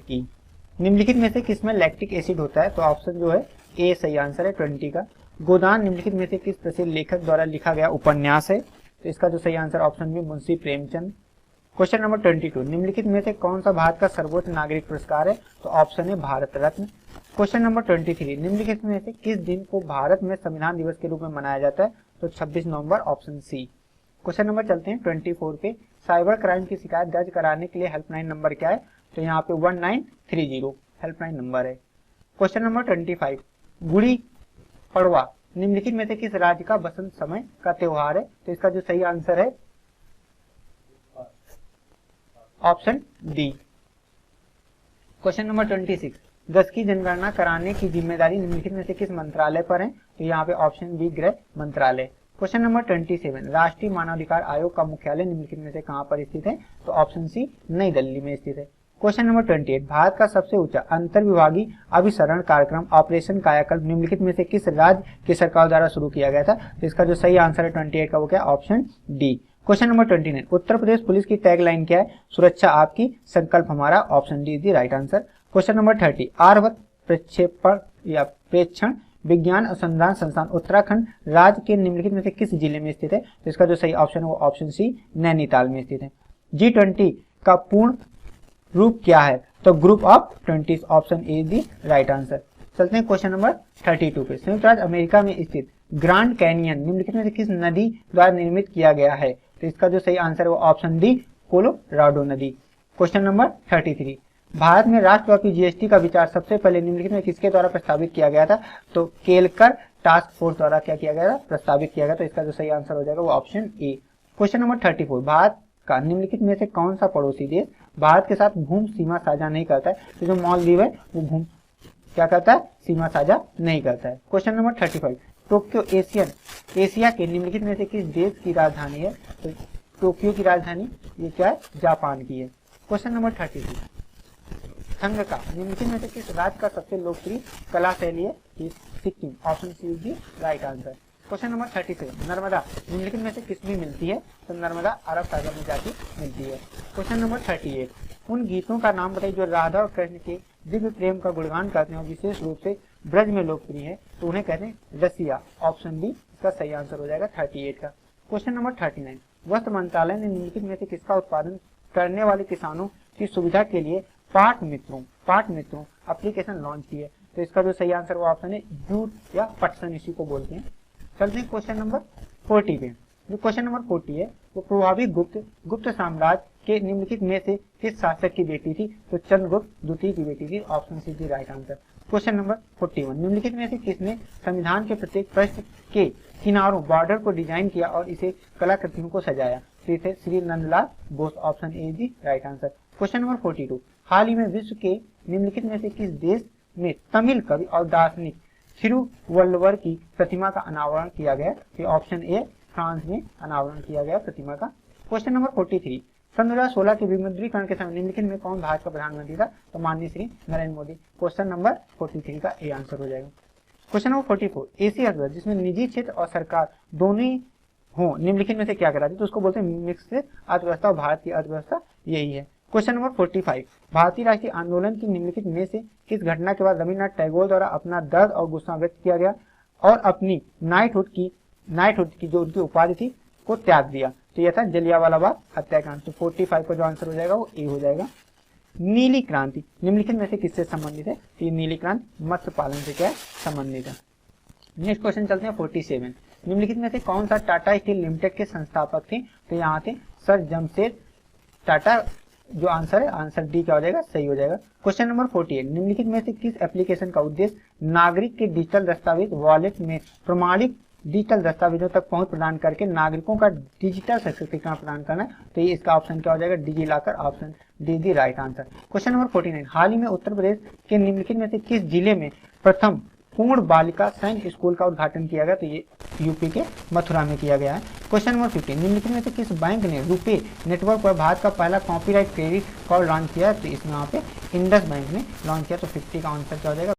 की। निम्नलिखित में से किसमें लैक्टिक एसिड होता है? तो ऑप्शन जो है ए सही आंसर है 20 का। गोदान निम्नलिखित में से किस प्रसिद्ध लेखक द्वारा लिखा गया उपन्यास है? तो इसका जो सही answer option B Munshi Premchand. Question number 22 निम्नलिखित में से कौन सा भारत का सर्वोच्च नागरिक पुरस्कार है? तो ऑप्शन है भारत रत्न। क्वेश्चन नंबर 23 निम्नलिखित में से किस दिन को भारत में संविधान दिवस के रूप में मनाया जाता है? तो 26 नवंबर, ऑप्शन सी। क्वेश्चन नंबर चलते हैं 24 पे। साइबर क्राइम की शिकायत दर्ज कराने के लिए हेल्पलाइन नंबर क्या है? तो यहाँ पे 1930 हेल्पलाइन नंबर है। क्वेश्चन नंबर 25 गुड़ी पड़वा निम्नलिखित में से किस राज्य का बसंत समय का त्योहार है? तो इसका जो सही आंसर है ऑप्शन डी। क्वेश्चन नंबर 26 10 की जनगणना कराने की जिम्मेदारी निम्नलिखित में से किस मंत्रालय पर है? तो यहाँ पे ऑप्शन बी गृह मंत्रालय। क्वेश्चन नंबर 27 राष्ट्रीय मानवाधिकार आयोग का मुख्यालय निम्नलिखित में से कहां पर स्थित है? तो ऑप्शन सी नई दिल्ली में स्थित है। क्वेश्चन नंबर 28 भारत का सबसे ऊंचा अंतर्विभागीय अभिसरण कार्यक्रम ऑपरेशन कायाकल्प निम्नलिखित में से किस राज्य की सरकार द्वारा शुरू किया गया था? तो इसका जो सही आंसर है 28 का वो क्या? Option D. Question number 29 Uttar Pradesh police की टैगलाइन क्या है? सुरक्षा आपकी, संकल्प हमारा, option D is the right answer. Question number 30 Aryabhata प्रक्षेपण या प्रेक्षण विज्ञान अनुसंधान संस्थान उत्तराखंड राज्य के निम्नलिखित में से किस जिले में स्थित है? तो इसका जो सही ऑप्शन है वो ऑप्शन सी नैनीताल में स्थित है। G20 का पूर्ण रूप क्या है? तो group of 20, option A the right answer. चलते हैं क्वेश्चन नंबर 32 पे। संयुक्त राज्य अमेरिका में स्थित ग्रांड कैनियन निम्नलिखित में से किस नदी द्वारा निर्मित किया गया है? तो इसका जो सही आंसर है वो ऑप्शन डी कोलोराडो नदी। क्वेश्चन नंबर 33 भारत में राष्ट्रव्यापी जीएसटी का विचार सबसे पहले निम्नलिखित में किसके द्वारा प्रस्तावित किया गया था? तो केलकर टास्क फोर्स द्वारा क्या किया गया था? प्रस्तावित किया गया। तो इसका जो सही आंसर हो जाएगा वो option A. Question number 34 Bharat का निम्नलिखित में से कौन सा पड़ोसी देश भारत के साथ भूमि सीमा साझा नहीं करता है? तो जो मालदीव है वो भूमि क्या करता है? सीमा साझा नहीं करता है। क्वेश्चन नंबर 35 टोक्यो एशिया के निम्नलिखित में से किस देश की राजधानी है? तो टोक्यो की राजधानी ये क्या है? जापान की है। क्वेश्चन नंबर 36 संघ का निम्नलिखित में से किस राज्य का सबसे लोकप्रिय कला शैली है? Sikkim, option C is the right answer. Question number 37 Narmada निम्नलिखित में से किसमें मिलती है? तो नर्मदा अरब सागर में जाके मिलती है। क्वेश्चन नंबर 38 उन गीतों का नाम बताइए जो राधा और कृष्ण के दिव्य प्रेम का गुणगान करते हैं और विशेष रूप से ब्रज में लोकप्रिय है। तो उन्हें कहते हैं रसिया, ऑप्शन डी इसका सही आंसर हो जाएगा 38 का। क्वेश्चन नंबर 39 वस्त्र मंत्रालय ने निम्नलिखित में से किसका उत्पादन करने वाले किसानों की सुविधा के लिए पाट मित्रों एप्लीकेशन लॉन्च की है? तो इसका जो सही आंसर वो ऑप्शन है जूट या पटसन, इसी को बोलते हैं। चलते हैं क्वेश्चन नंबर 40 पे। जो क्वेश्चन नंबर 40 है वो प्रभावी गुप्त साम्राज्य के निम्नलिखित में से किस शासक की बेटी थी? तो चंद्रगुप्त द्वितीय की बेटी थी, ऑप्शन सी दी राइट आंसर। क्वेश्चन नंबर 41 निम्नलिखित में से किसने संविधान के प्रत्येक पृष्ठ के किनारों बॉर्डर को डिजाइन किया और इसे कलाकृतियों को सजाया? तो इसे Shri Nandlal Bose, option A the right answer. Question number 42 हाल ही में विश्व के निम्नलिखित में से किस देश में तमिल कवि और दार्शनिक थिरुवल्लुवर की प्रतिमा का अनावरण किया गया? तो ऑप्शन ए फ्रांस में अनावरण किया गया प्रतिमा का। क्वेश्चन नंबर 43 सन 2016 के विमुद्रीकरण के समय निम्नलिखित में कौन भारत का प्रधानमंत्री था? तो माननीय श्री नरेंद्र मोदी। क्वेश्चन नंबर 43 का ए आंसर हो जाएगा। क्वेश्चन नंबर 44 एशिया अर्थव्यवस्था जिसमें निजी क्षेत्र और सरकार दोनों ही हो निम्नलिखित में से क्या कराती है? तो उसको बोलते हैं मिक्स अर्थव्यवस्था और भारत की अर्थव्यवस्था यही है। क्वेश्चन नंबर 45 भारतीय राष्ट्रीय आंदोलन की निम्नलिखित में से किस घटना के बाद रविन्द्रनाथ टैगोर द्वारा अपना दर्द और गुस्सा व्यक्त किया गया और अपनी नाइटहुड की जो उनकी उपाधि थी को त्याग दिया? तो यह था जलियांवाला बाग हत्याकांड। तो 45 का जो आंसर हो जाएगा वो ए हो जाएगा। नीली क्रांति निम्नलिखित में से किससे संबंधित है? तो ये नीली क्रांति मत्स्य पालन से क्या है? संबंधित है। नेक्स्ट क्वेश्चन चलते हैं 47 निम्नलिखित में से कौन सा टाटा स्टील लिमिटेड के संस्थापक थे? तो यहाँ थे सर जमशेद टाटा। जो आंसर है आंसर डी क्या हो जाएगा? सही हो जाएगा। क्वेश्चन नंबर 48 निम्नलिखित में से किस एप्लीकेशन का उद्देश्य नागरिक के डिजिटल दस्तावेज वॉलेट में प्रमाणित डिजिटल दस्तावेजों तक पहुंच प्रदान करके नागरिकों का डिजिटल सशक्तिकरण प्रदान करना? तो ये इसका ऑप्शन क्या हो जाएगा? डिजी लॉकर, ऑप्शन डी दी राइट आंसर। क्वेश्चन नंबर 49 हाल ही में उत्तर प्रदेश के निम्नलिखित में से किस जिले में प्रथम पूर्ण बालिका सैनिक स्कूल का उद्घाटन किया गया? तो ये यूपी के मथुरा में किया गया है। क्वेश्चन नंबर 15 निम्नलिखित में से किस बैंक ने रुपे नेटवर्क पर भारत का पहला कॉपीराइट क्रेडिट कार्ड लॉन्च किया? तो इसमें यहाँ पे इंडस बैंक ने लॉन्च किया। तो 50 का आंसर क्या हो जाएगा?